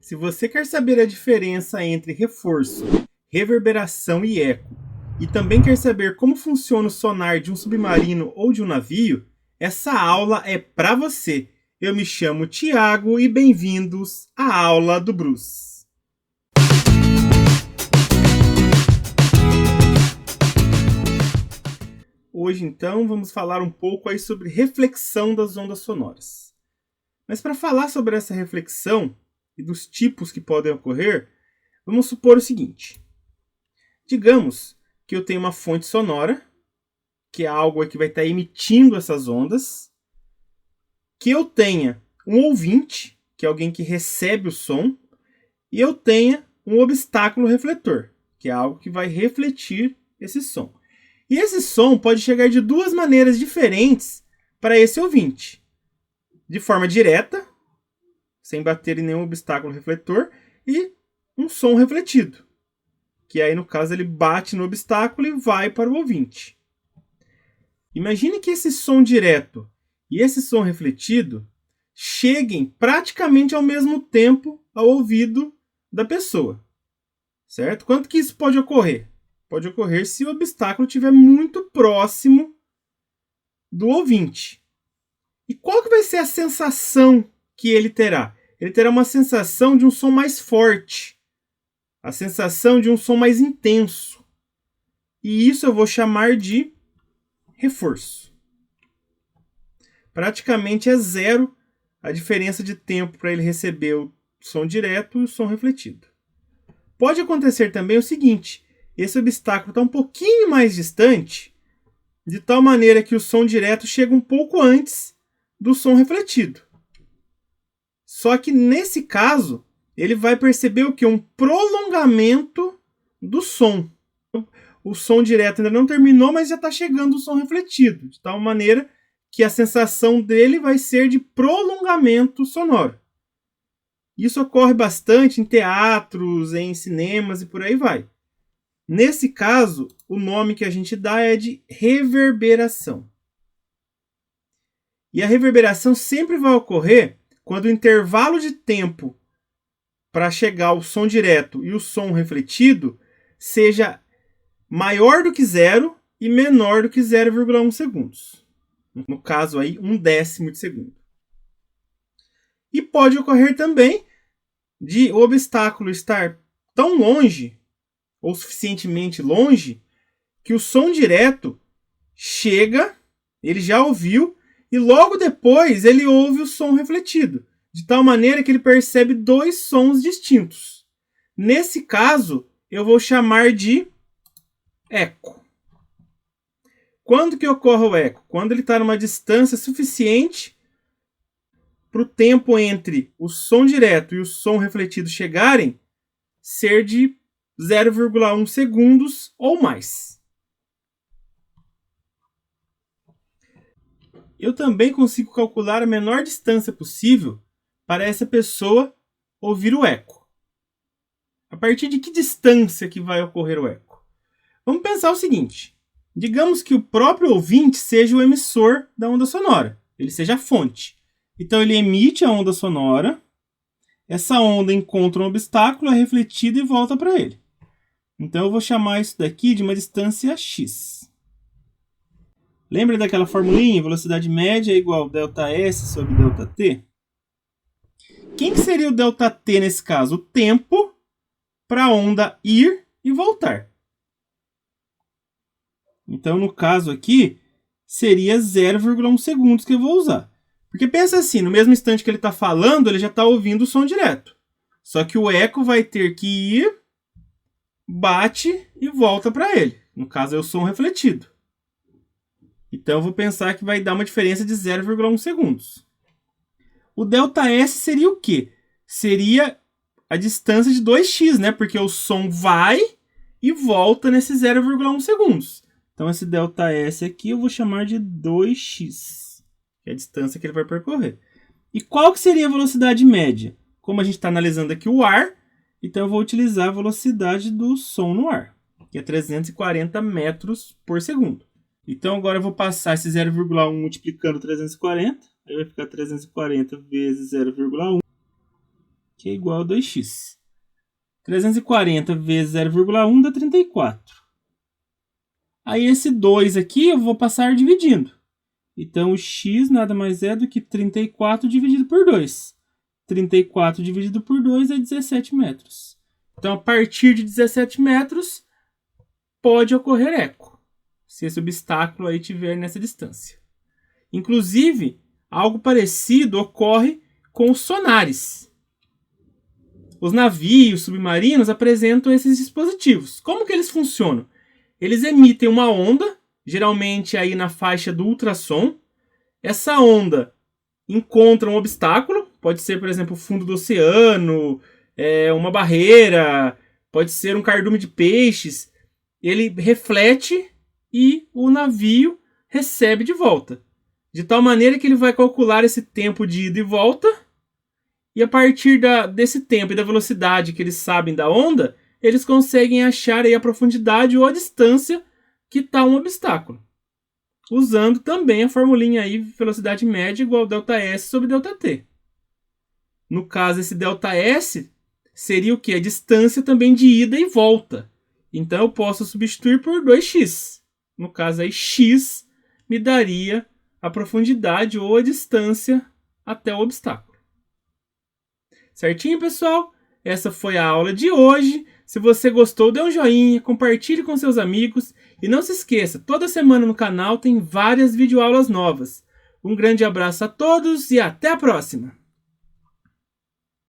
Se você quer saber a diferença entre reforço, reverberação e eco, e também quer saber como funciona o sonar de um submarino ou de um navio, essa aula é para você. Eu me chamo Tiago e bem-vindos à aula do Bruce. Hoje, então, vamos falar um pouco aí sobre reflexão das ondas sonoras. Mas para falar sobre essa reflexão e dos tipos que podem ocorrer, vamos supor o seguinte. Digamos que eu tenho uma fonte sonora, que é algo que vai estar emitindo essas ondas, que eu tenha um ouvinte, que é alguém que recebe o som, e eu tenha um obstáculo refletor, que é algo que vai refletir esse som. E esse som pode chegar de duas maneiras diferentes para esse ouvinte. De forma direta, sem bater em nenhum obstáculo refletor, e um som refletido, que aí no caso ele bate no obstáculo e vai para o ouvinte. Imagine que esse som direto e esse som refletido cheguem praticamente ao mesmo tempo ao ouvido da pessoa, certo? Quanto que isso pode ocorrer? Pode ocorrer se o obstáculo estiver muito próximo do ouvinte. E qual que vai ser a sensação que ele terá? Ele terá uma sensação de um som mais forte, a sensação de um som mais intenso. E isso eu vou chamar de reforço. Praticamente é zero a diferença de tempo para ele receber o som direto e o som refletido. Pode acontecer também o seguinte, esse obstáculo está um pouquinho mais distante, de tal maneira que o som direto chega um pouco antes do som refletido. Só que nesse caso, ele vai perceber o que? Um prolongamento do som. O som direto ainda não terminou, mas já está chegando o som refletido, de tal maneira que a sensação dele vai ser de prolongamento sonoro. Isso ocorre bastante em teatros, em cinemas e por aí vai. Nesse caso, o nome que a gente dá é de reverberação. E a reverberação sempre vai ocorrer quando o intervalo de tempo para chegar ao som direto e o som refletido seja maior do que zero e menor do que 0,1 segundos. No caso aí, 1/10 de segundo. E pode ocorrer também de o obstáculo estar tão longe, ou suficientemente longe, que o som direto chega, ele já ouviu, e logo depois ele ouve o som refletido, de tal maneira que ele percebe dois sons distintos. Nesse caso, eu vou chamar de eco. Quando que ocorre o eco? Quando ele está numa distância suficiente para o tempo entre o som direto e o som refletido chegarem ser de 0,1 segundos ou mais. Eu também consigo calcular a menor distância possível para essa pessoa ouvir o eco. A partir de que distância que vai ocorrer o eco? Vamos pensar o seguinte. Digamos que o próprio ouvinte seja o emissor da onda sonora. Ele seja a fonte. Então ele emite a onda sonora. Essa onda encontra um obstáculo, é refletida e volta para ele. Então eu vou chamar isso daqui de uma distância x. Lembra daquela formulinha? Velocidade média é igual a ΔS sobre ΔT? Quem que seria o ΔT nesse caso? O tempo para a onda ir e voltar. Então, no caso aqui, seria 0,1 segundos que eu vou usar. Porque pensa assim, no mesmo instante que ele está falando, ele já está ouvindo o som direto. Só que o eco vai ter que ir, bate e volta para ele. No caso, é o som refletido. Então, eu vou pensar que vai dar uma diferença de 0,1 segundos. O ΔS seria o quê? Seria a distância de 2x, né? Porque o som vai e volta nesse 0,1 segundos. Então, esse ΔS aqui eu vou chamar de 2x, que é a distância que ele vai percorrer. E qual que seria a velocidade média? Como a gente está analisando aqui o ar, então eu vou utilizar a velocidade do som no ar, que é 340 metros por segundo. Então, agora eu vou passar esse 0,1 multiplicando 340, aí vai ficar 340 vezes 0,1, que é igual a 2x. 340 vezes 0,1 dá 34. Aí esse 2 aqui eu vou passar dividindo. Então o x nada mais é do que 34 dividido por 2. 34 dividido por 2 é 17 metros. Então a partir de 17 metros pode ocorrer eco, se esse obstáculo aí estiver nessa distância. Inclusive, algo parecido ocorre com os sonares. Os navios submarinos apresentam esses dispositivos. Como que eles funcionam? Eles emitem uma onda, geralmente aí na faixa do ultrassom. Essa onda encontra um obstáculo, pode ser, por exemplo, o fundo do oceano, uma barreira, pode ser um cardume de peixes. Ele reflete e o navio recebe de volta. De tal maneira que ele vai calcular esse tempo de ida e volta, e a partir desse tempo e da velocidade que eles sabem da onda, eles conseguem achar aí a profundidade ou a distância que está um obstáculo. Usando também a formulinha aí, velocidade média igual ΔS sobre ΔT. No caso, esse ΔS seria o quê? A distância também de ida e volta. Então eu posso substituir por 2x. No caso aí, x me daria a profundidade ou a distância até o obstáculo. Certinho, pessoal? Essa foi a aula de hoje. Se você gostou, dê um joinha, compartilhe com seus amigos e não se esqueça, toda semana no canal tem várias videoaulas novas. Um grande abraço a todos e até a próxima!